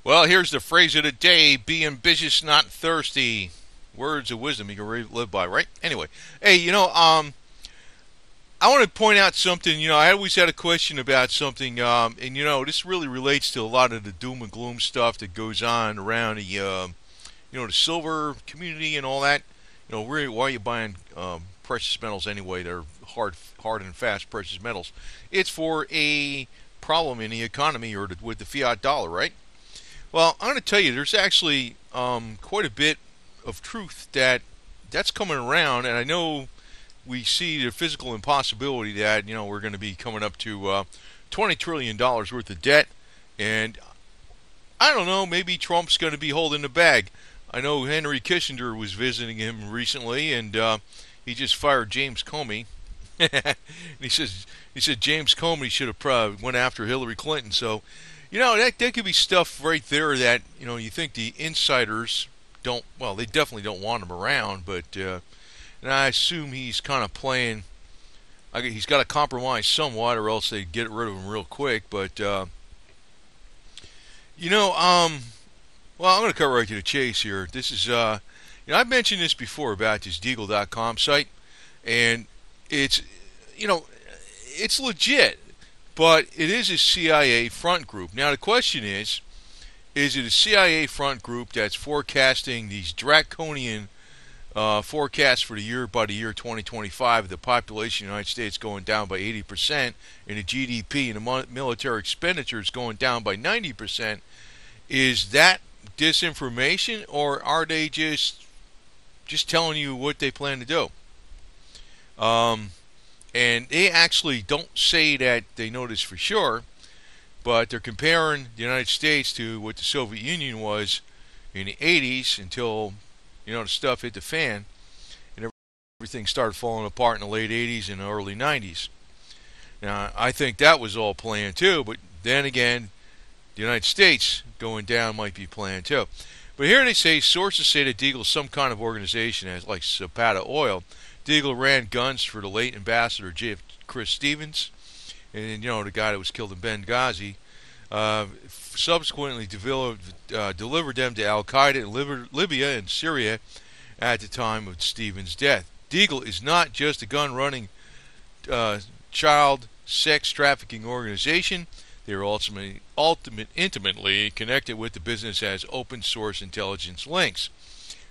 Well, here's the phrase of the day: be ambitious, not thirsty. Words of wisdom you can live by, right? Anyway, hey, I want to point out something. I always had a question about something, and this really relates to a lot of the doom and gloom stuff that goes on around the silver community and all that. Why are you buying precious metals anyway? They're hard and fast precious metals. It's for a problem in the economy or with the fiat dollar, right? Well, I'm going to tell you, there's actually quite a bit of truth that's coming around, and I know we see the physical impossibility that we're going to be coming up to $20 trillion worth of debt, and I don't know, maybe Trump's going to be holding the bag. I know Henry Kissinger was visiting him recently, and he just fired James Comey. And he said James Comey should have went after Hillary Clinton. So, that could be stuff right there that you think the insiders don't. Well, they definitely don't want him around, but and I assume he's kind of playing. He's got to compromise somewhat, or else they get rid of him real quick. But you know, um, well, I'm going to cut right to the chase here. This is, I've mentioned this before about this Deagle.com site, and it's, you know, it's legit, but it is a CIA front group. Now, the question is it a CIA front group that's forecasting these draconian forecasts for the year by the year 2025, the population of the United States going down by 80%, and the GDP and the military expenditures going down by 90%? Is that disinformation, or are they just telling you what they plan to do? And they actually don't say that they know this for sure, but they're comparing the United States to what the Soviet Union was in the 80s until the stuff hit the fan and everything started falling apart in the late 80s and early 90s. Now, I think that was all planned too, but then again, the United States going down might be planned too. But here they say, sources say that Deagle is some kind of organization as like Zapata Oil. Deagle ran guns for the late ambassador Chris Stevens, and the guy that was killed in Benghazi. Subsequently delivered them to Al Qaeda in Libya and Syria at the time of Stevens' death. Deagle is not just a gun-running child sex trafficking organization. They are intimately connected with the business as open source intelligence links.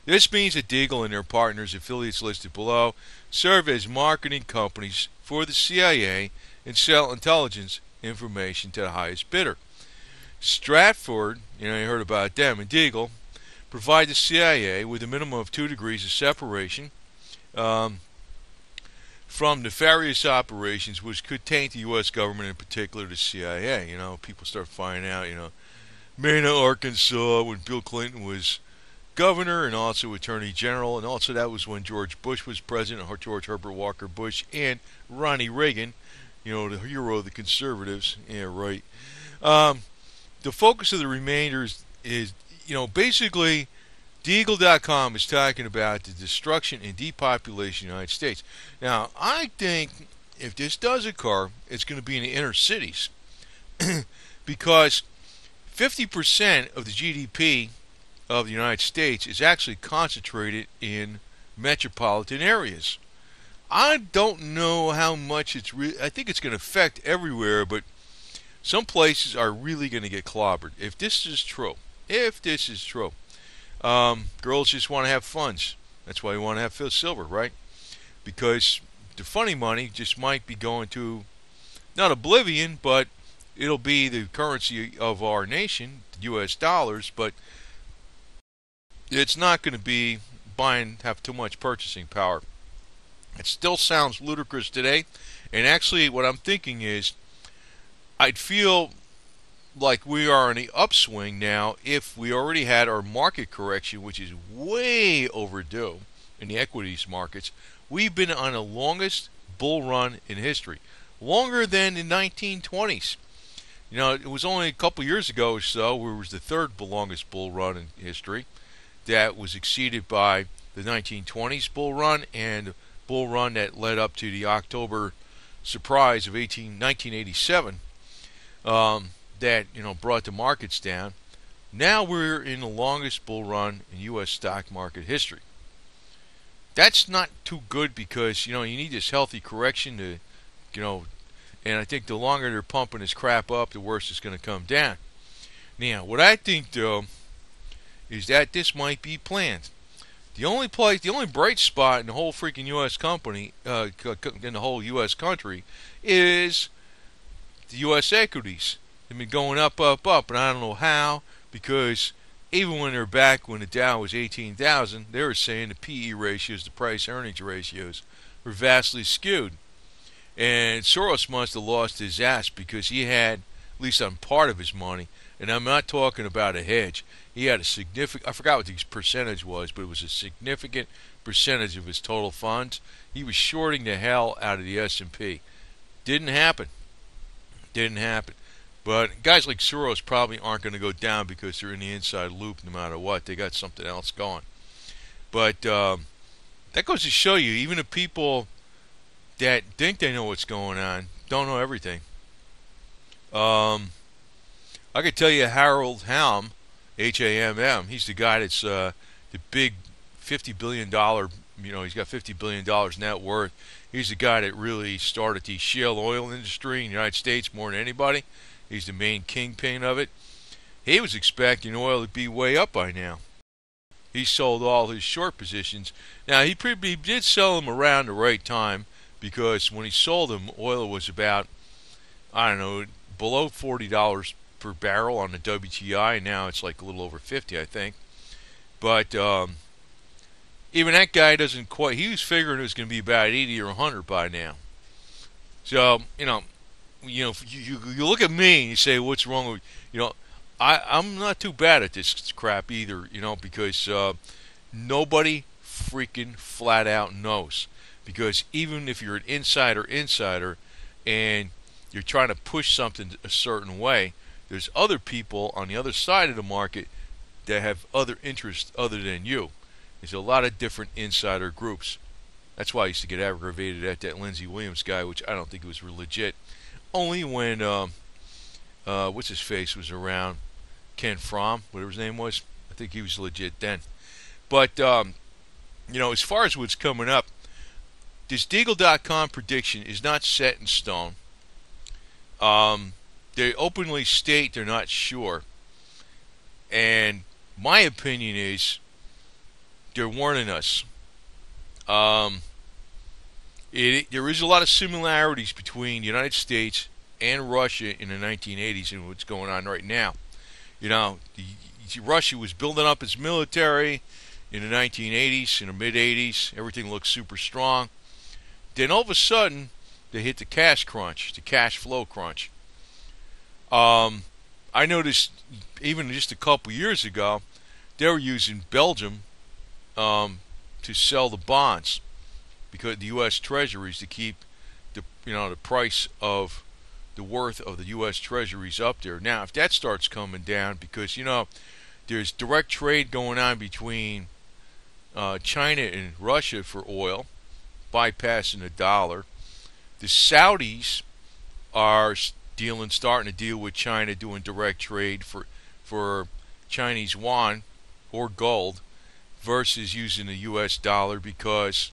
This means that Deagle and their partners, affiliates listed below, serve as marketing companies for the CIA and sell intelligence information to the highest bidder. Stratford, you heard about them, and Deagle provide the CIA with a minimum of 2 degrees of separation from nefarious operations which could taint the U.S. government, in particular the CIA. People start finding out, Mena, Arkansas, when Bill Clinton was governor and also attorney general, and also that was when George Bush was president, George Herbert Walker Bush, and Ronnie Reagan, the hero of the conservatives. Yeah, right. The focus of the remainder is basically Deagle.com is talking about the destruction and depopulation of the United States. Now, I think if this does occur, it's going to be in the inner cities because 50% of the GDP of the United States is actually concentrated in metropolitan areas. I don't know how much I think it's going to affect everywhere, but some places are really going to get clobbered. If this is true, girls just want to have funds. That's why you want to have silver, right? Because the funny money just might be going to, not oblivion, but it'll be the currency of our nation, the U.S. dollars, but it's not going to be have too much purchasing power. It still sounds ludicrous today, and actually what I'm thinking is I'd feel like we are in the upswing now if we already had our market correction, which is way overdue in the equities markets. We've been on the longest bull run in history, longer than the 1920s. It was only a couple years ago or so where it was the third longest bull run in history. That was exceeded by the 1920s bull run and the bull run that led up to the October surprise of 1987. That brought the markets down. Now we're in the longest bull run in U.S. stock market history. That's not too good because, you need this healthy correction to, you know, and I think the longer they're pumping this crap up, the worse it's going to come down. Now, what I think, though, is that this might be planned. The only bright spot in the whole freaking U.S. company, in the whole U.S. country, is the U.S. equities. They've been going up, up, up, and I don't know how, because even when they're back when the Dow was 18,000, they were saying the PE ratios, the price earnings ratios, were vastly skewed. And Soros must have lost his ass because he had, at least on part of his money, and I'm not talking about a hedge, he had a significant, I forgot what the percentage was, but it was a significant percentage of his total funds. He was shorting the hell out of the S&P. Didn't happen. But guys like Soros probably aren't going to go down because they're in the inside loop no matter what. They got something else going. But that goes to show you, even the people that think they know what's going on don't know everything. I could tell you Harold Halm, Hamm, he's the guy that's the big $50 billion, he's got $50 billion net worth. He's the guy that really started the shale oil industry in the United States more than anybody. He's the main kingpin of it. He was expecting oil to be way up by now. He sold all his short positions. Now, he did sell them around the right time because when he sold them, oil was about, below $40 per barrel on the WTI. Now it's like a little over 50, I think. But even that guy doesn't quite. He was figuring it was going to be about 80 or 100 by now. So you look at me and you say, "What's wrong with I'm not too bad at this crap either, because nobody freaking flat out knows. Because even if you're an insider, and you're trying to push something a certain way, there's other people on the other side of the market that have other interests other than you. There's a lot of different insider groups. That's why I used to get aggravated at that Lindsey Williams guy, which I don't think was legit. Only when what's his face was around, Ken Fromm, whatever his name was. I think he was legit then. But as far as what's coming up, this Deagle.com prediction is not set in stone. They openly state they're not sure. And my opinion is they're warning us. There is a lot of similarities between the United States and Russia in the 1980s and what's going on right now. Russia was building up its military in the 1980s, in the mid-80s. Everything looked super strong. Then all of a sudden, they hit the cash crunch, the cash flow crunch. I noticed even just a couple years ago, they were using Belgium to sell the bonds, because the U.S. Treasuries, to keep the price of the worth of the U.S. Treasuries up there. Now, if that starts coming down, because there's direct trade going on between China and Russia for oil, bypassing the dollar. The Saudis are starting to deal with China, doing direct trade for Chinese yuan or gold versus using the U.S. dollar because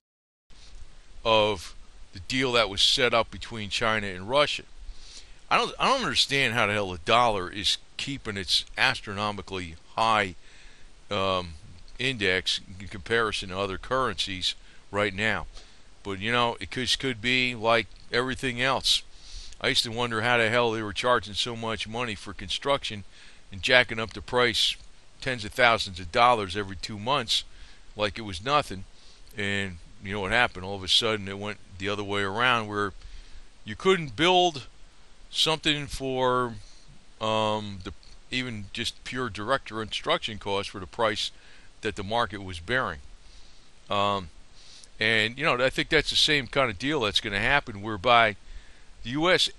of the deal that was set up between China and Russia. I don't understand how the hell the dollar is keeping its astronomically high index in comparison to other currencies right now. But it could be like everything else. I used to wonder how the hell they were charging so much money for construction and jacking up the price tens of thousands of dollars every 2 months like it was nothing. And you know what happened? All of a sudden it went the other way around, where you couldn't build something for even just pure director instruction costs for the price that the market was bearing. And I think that's the same kind of deal that's going to happen, whereby the U.S.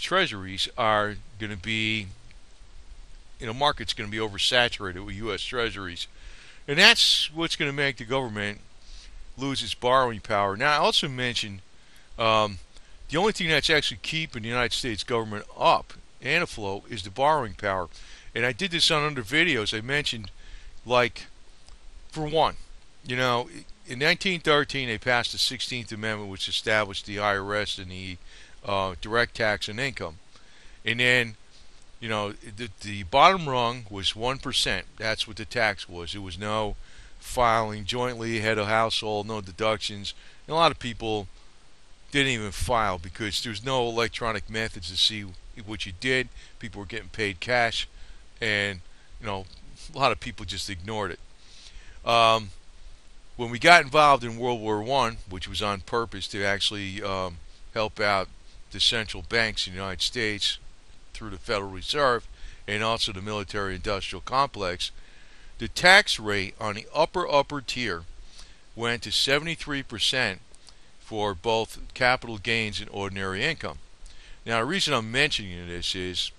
treasuries are going to be, market's going to be oversaturated with U.S. treasuries. And that's what's going to make the government lose its borrowing power. Now, I also mentioned the only thing that's actually keeping the United States government up and afloat is the borrowing power. And I did this on other videos. I mentioned, like, for one, you know, in 1913 they passed the 16th Amendment, which established the IRS and the direct tax on income. And then, you know, the bottom rung was 1%. That's what the tax was. It was no filing jointly, head of household, no deductions. And a lot of people didn't even file because there's no electronic methods to see what you did. People were getting paid cash, and you know, a lot of people just ignored it. When we got involved in World War One, which was on purpose to actually help out the central banks in the United States through the Federal Reserve and also the military-industrial complex, the tax rate on the upper tier went to 73% for both capital gains and ordinary income. Now, the reason I'm mentioning this is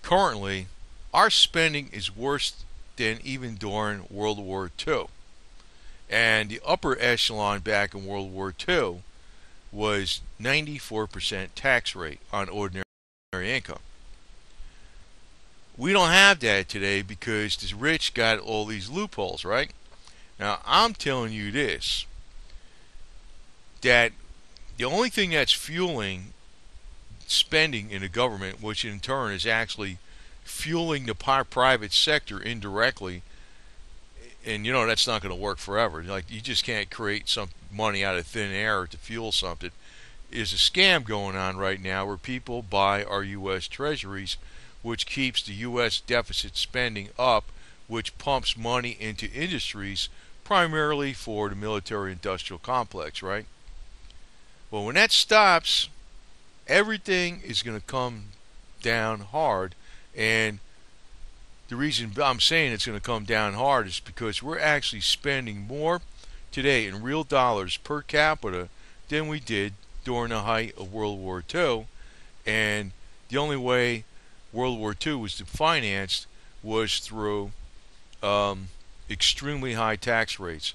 currently our spending is worse than even during World War II. And the upper echelon back in World War II was 94% tax rate on ordinary income. We don't have that today because the rich got all these loopholes, right? Now, I'm telling you this, that the only thing that's fueling spending in the government, which in turn is actually fueling the private sector indirectly, and you know that's not going to work forever. Like, you just can't create some money out of thin air to fuel something. Is a scam going on right now where people buy our U.S. treasuries, which keeps the U.S. deficit spending up, which pumps money into industries primarily for the military-industrial complex, right? Well, when that stops, everything is going to come down hard. And the reason I'm saying it's going to come down hard is because we're actually spending more today in real dollars per capita than we did during the height of World War II. And the only way World War II was financed was through extremely high tax rates.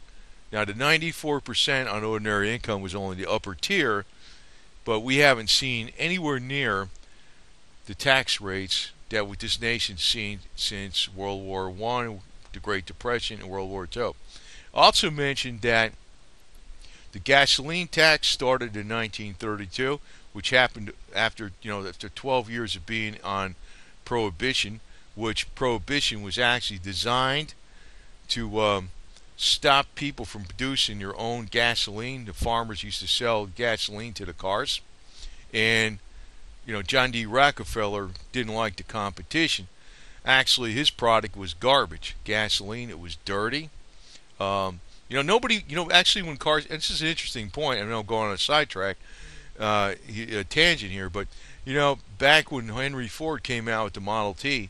Now, the 94% on ordinary income was only the upper tier, but we haven't seen anywhere near the tax rates that this nation's seen since World War I, the Great Depression, and World War II. I also mentioned that the gasoline tax started in 1932, which happened after 12 years of being on prohibition, which prohibition was actually designed to stop people from producing their own gasoline. The farmers used to sell gasoline to the cars, and John D. Rockefeller didn't like the competition. Actually, his product was garbage, gasoline. It was dirty. Nobody, actually when cars, and this is an interesting point, I know I'm going on a sidetrack, a tangent here, but, back when Henry Ford came out with the Model T,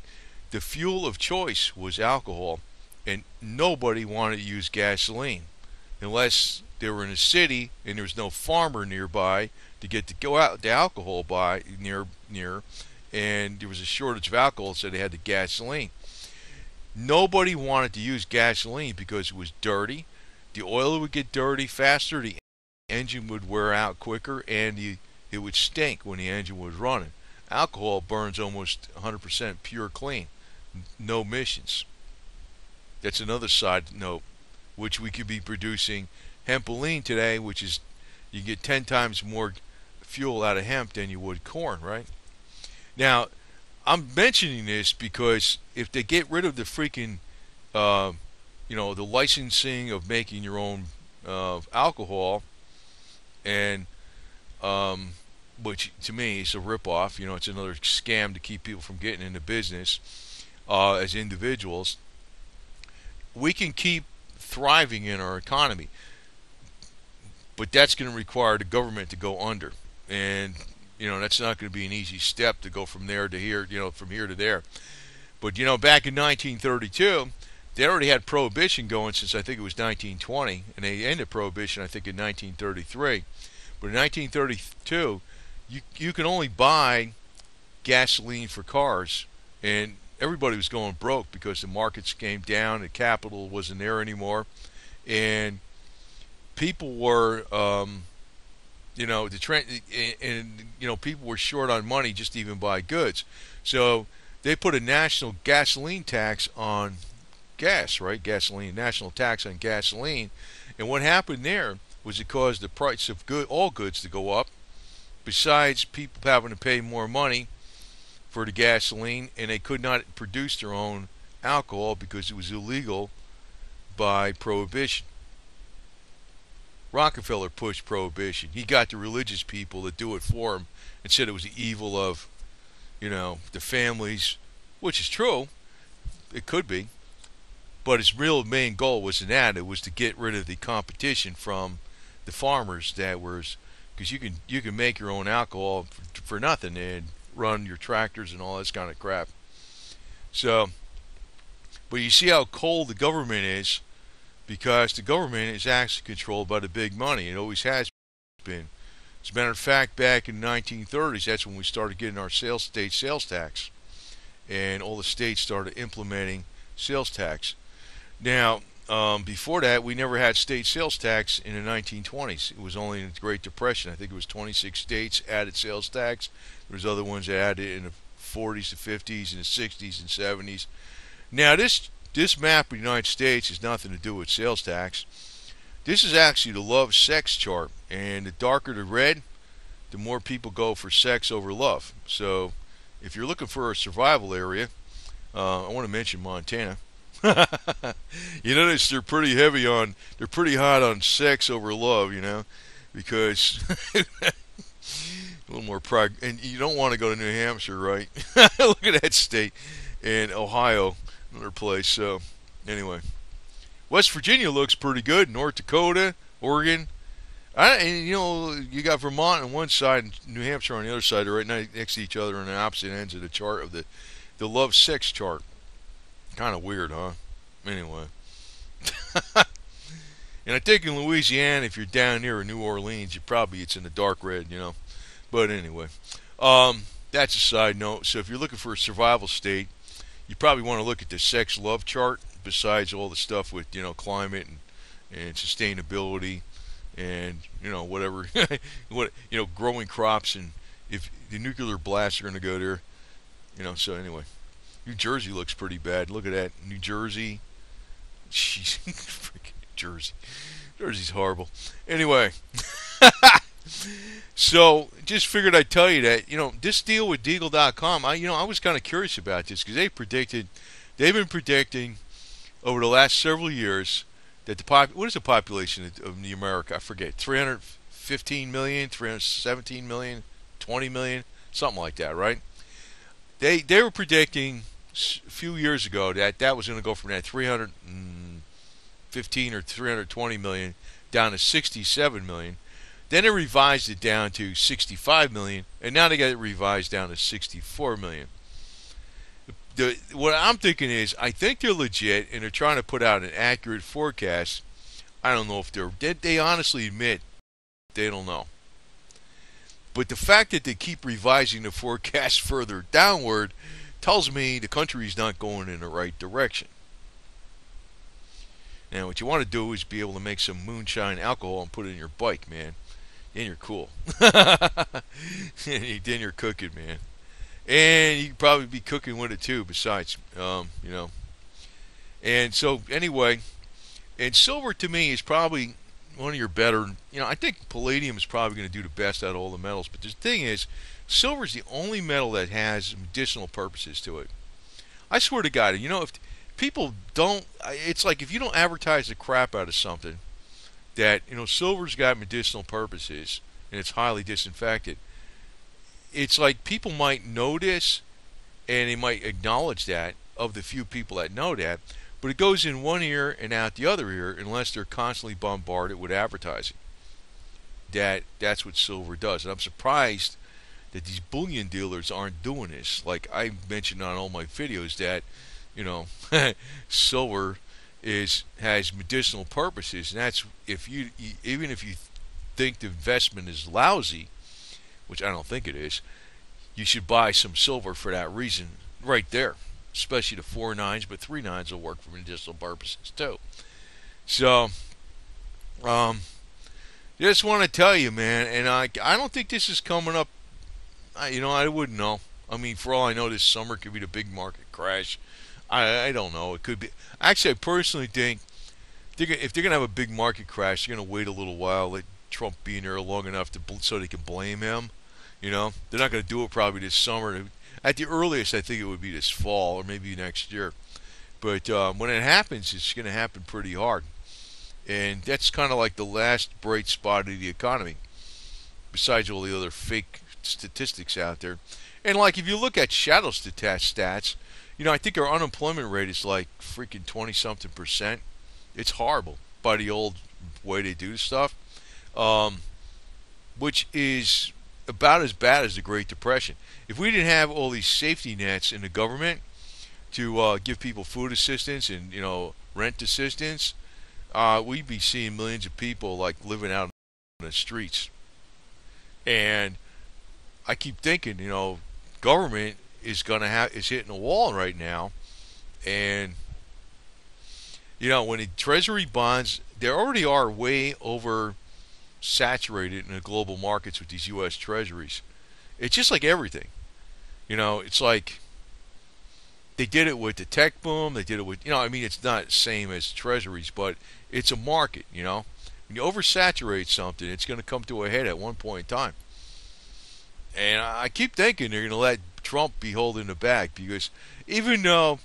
the fuel of choice was alcohol, and nobody wanted to use gasoline unless they were in a city and there was no farmer nearby to get to go out the alcohol near, and there was a shortage of alcohol, so they had the gasoline. Nobody wanted to use gasoline because it was dirty. The oil would get dirty faster, the engine would wear out quicker, and it would stink when the engine was running. Alcohol burns almost 100% pure clean, no emissions. That's another side note, which we could be producing hempoline today, which is, you get 10 times more fuel out of hemp than you would corn, right? Now, I'm mentioning this because if they get rid of the freaking, the licensing of making your own alcohol, and which to me is a ripoff, it's another scam to keep people from getting into business as individuals, we can keep thriving in our economy. But that's going to require the government to go under. And, that's not going to be an easy step to go from there to here, from here to there. But, back in 1932, they already had prohibition going since I think it was 1920. And they ended prohibition, I think, in 1933. But in 1932, you can only buy gasoline for cars. And everybody was going broke because the markets came down, the capital wasn't there anymore. And people were, the trend, and people were short on money just to even buy goods. So they put a national gasoline tax on gas, right? Gasoline, national tax on gasoline. And what happened there was it caused the price of all goods to go up, besides people having to pay more money for the gasoline, and they could not produce their own alcohol because it was illegal by prohibition. Rockefeller pushed prohibition. He got the religious people to do it for him and said it was the evil of, the families, which is true. It could be. But his real main goal wasn't that. It was to get rid of the competition from the farmers that was, because you can make your own alcohol for nothing and run your tractors and all this kind of crap. So, but you see how cold the government is, because the government is actually controlled by the big money. It always has been. As a matter of fact, back in the 1930s, that's when we started getting our state sales tax, and all the states started implementing sales tax. Now, before that, we never had state sales tax in the 1920s. It was only in the Great Depression. I think it was 26 states added sales tax. There was other ones that added it in the 40s, the 50s, and the 60s and 70s. Now, this map of the United States has nothing to do with sales tax. This is actually the love sex chart, and the darker the red, the more people go for sex over love. So, if you're looking for a survival area, I want to mention Montana. You notice they're pretty hot on sex over love, because a little more pride. And you don't want to go to New Hampshire, right? Look at that state, and Ohio, another place. So, anyway, West Virginia looks pretty good. North Dakota, Oregon, and you got Vermont on one side and New Hampshire on the other side. They're right next to each other on the opposite ends of the chart of the love sex chart. Kind of weird, huh? Anyway. And I think in Louisiana, if you're down near New Orleans, it's in the dark red, But anyway, that's a side note. So if you're looking for a survival state, you probably want to look at the sex love chart, besides all the stuff with, climate and sustainability and, whatever, growing crops, and if the nuclear blasts are going to go there, so anyway. New Jersey looks pretty bad. Look at that. New Jersey. Jeez. Freaking Jersey. Jersey's horrible. Anyway. So, just figured I'd tell you that, this deal with Deagle.com, I was kind of curious about this, because they've been predicting over the last several years that what is the population of America? I forget. 315 million, 317 million, 20 million, something like that, right? They were predicting a few years ago that was going to go from that 315 or 320 million down to 67 million. Then they revised it down to 65 million, and now they got it revised down to 64 million. What I'm thinking is, I think they're legit, and they're trying to put out an accurate forecast. I don't know if they honestly admit they don't know. But the fact that they keep revising the forecast further downward tells me the country's not going in the right direction. Now, what you want to do is be able to make some moonshine alcohol and put it in your bike, man. Then you're cool. Then you're cooking, man. And you can probably be cooking with it too, besides, And so, anyway, and silver to me is probably one of your better, I think palladium is probably going to do the best out of all the metals. But the thing is, silver is the only metal that has medicinal purposes to it. I swear to God, if people don't, it's like if you don't advertise the crap out of something, that, silver's got medicinal purposes and it's highly disinfectant. It's like people might know this and they might acknowledge that, of the few people that know that, but it goes in one ear and out the other ear unless they're constantly bombarded with advertising. That's what silver does. And I'm surprised that these bullion dealers aren't doing this. Like I mentioned on all my videos that, silver has medicinal purposes, and that's even if you think the investment is lousy, which I don't think it is, you should buy some silver for that reason right there. Especially the 4 nines, but 3 nines will work for medicinal purposes too. So, just want to tell you, man, and I don't think this is coming up. I wouldn't know. I mean, for all I know, this summer could be the big market crash. I don't know. It could be. Actually, I personally think if they're gonna have a big market crash, they're gonna wait a little while, let Trump be in there long enough so they can blame him. They're not gonna do it probably this summer. At the earliest, I think it would be this fall or maybe next year. But when it happens, it's gonna happen pretty hard, and that's kind of like the last bright spot of the economy. Besides all the other fake statistics out there, and like if you look at shadow stats, I think our unemployment rate is like freaking 20 something percent. It's horrible by the old way they do stuff, um, which is about as bad as the Great Depression. If we didn't have all these safety nets in the government to give people food assistance and rent assistance, we'd be seeing millions of people like living out on the streets. And I keep thinking, government is hitting a wall right now, and when the Treasury bonds, they already are way over saturated in the global markets with these U.S. Treasuries. It's just like everything. It's like they did it with the tech boom. They did it with, I mean, it's not the same as Treasuries, but it's a market. When you oversaturate something, it's going to come to a head at one point in time. And I keep thinking they're going to let Trump be holding the bag because even though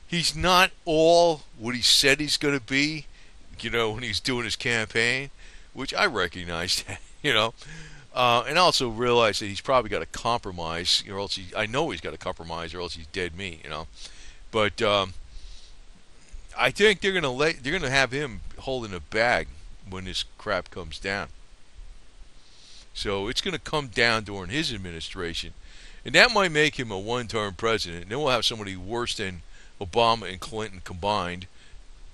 he's not all what he said he's going to be, when he's doing his campaign, which I recognize that, and also realize that he's probably got to compromise, or else I know he's got to compromise, or else he's dead meat. But I think they're going to have him holding a bag when this crap comes down. So it's going to come down during his administration, and that might make him a one-term president. And then we'll have somebody worse than Obama and Clinton combined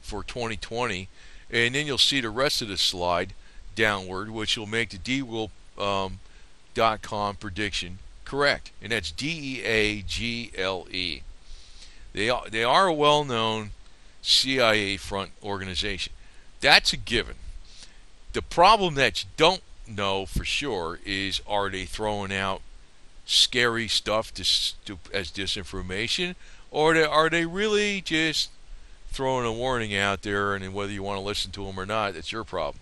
for 2020, and then you'll see the rest of the slide downward, which will make the DeagleCom prediction correct, and that's DEAGLE. They are a well-known CIA front organization. That's a given. The problem that you don't know for sure is, are they throwing out scary stuff as disinformation, or are they really just throwing a warning out there, and whether you want to listen to them or not, that's your problem.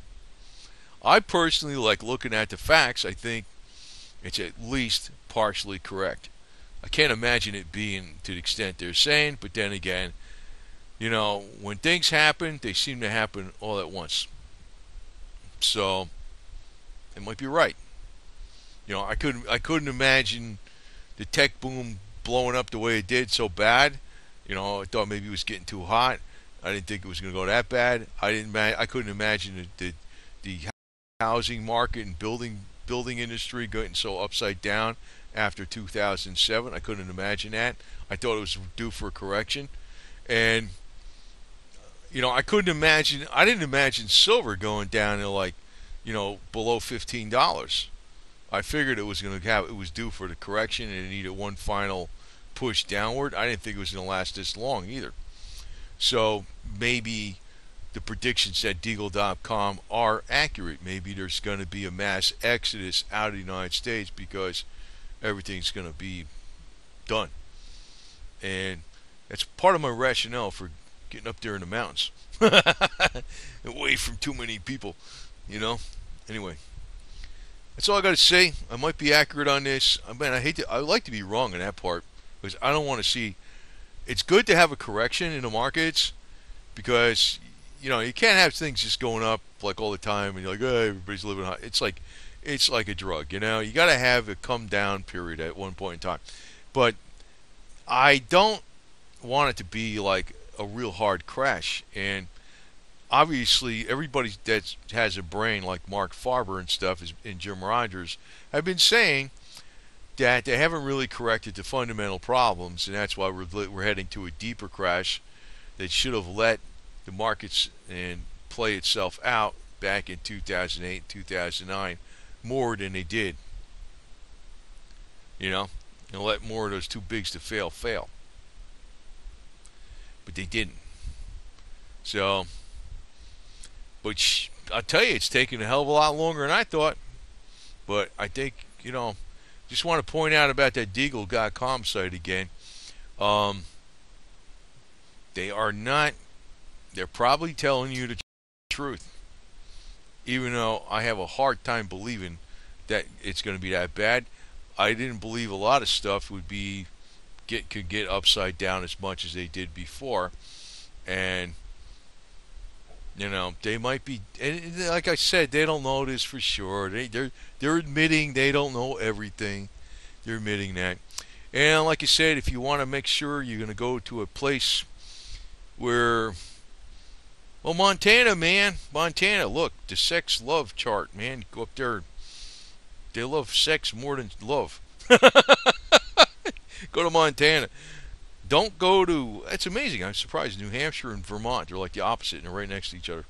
I personally like looking at the facts. I think it's at least partially correct. I can't imagine it being to the extent they're saying, but then again, when things happen, they seem to happen all at once. So it might be right. I couldn't imagine the tech boom blowing up the way it did so bad. I thought maybe it was getting too hot. I didn't think it was going to go that bad. I couldn't imagine the housing market and building industry getting so upside down after 2007. I couldn't imagine that. I thought it was due for a correction, and I didn't imagine silver going down to like below $15. I figured it was due for the correction and it needed one final push downward. I didn't think it was going to last this long either. So maybe the predictions at Deagle.com are accurate. Maybe there's going to be a mass exodus out of the United States because everything's going to be done. And that's part of my rationale for getting up there in the mountains. Away from too many people, Anyway, that's all I got to say. I might be accurate on this. I mean, I like to be wrong in that part because I don't want to see. It's good to have a correction in the markets because you can't have things just going up like all the time and you're like, oh, everybody's living high. It's like a drug, You got to have a come down period at one point in time. But I don't want it to be like a real hard crash. And obviously, everybody that has a brain like Mark Farber and stuff and Jim Rogers have been saying that they haven't really corrected the fundamental problems, and that's why we're heading to a deeper crash that should have let the markets and play itself out back in 2008 and 2009 more than they did. And let more of those too bigs to fail. But they didn't. So, I'll tell you, it's taken a hell of a lot longer than I thought. But I think, Just want to point out about that Deagle.com site again. Um, they are not. They're probably telling you the truth, even though I have a hard time believing that it's going to be that bad. I didn't believe a lot of stuff would be could get upside down as much as they did before, and they might be. And like I said, they don't know this for sure. They're admitting they don't know everything. They're admitting that. And like I said, if you want to make sure you're going to go to a place where, well, Montana, man, Montana. Look, the sex love chart, man. Go up there. They love sex more than love. Go to Montana. Don't go to. It's amazing. I'm surprised. New Hampshire and Vermont, they're like the opposite, and they're right next to each other.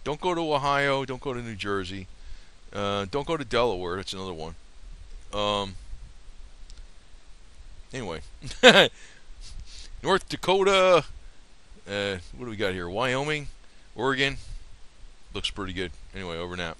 Don't go to Ohio. Don't go to New Jersey. Don't go to Delaware. That's another one. Um, anyway, North Dakota. What do we got here? Wyoming, Oregon. Looks pretty good. Anyway, over now.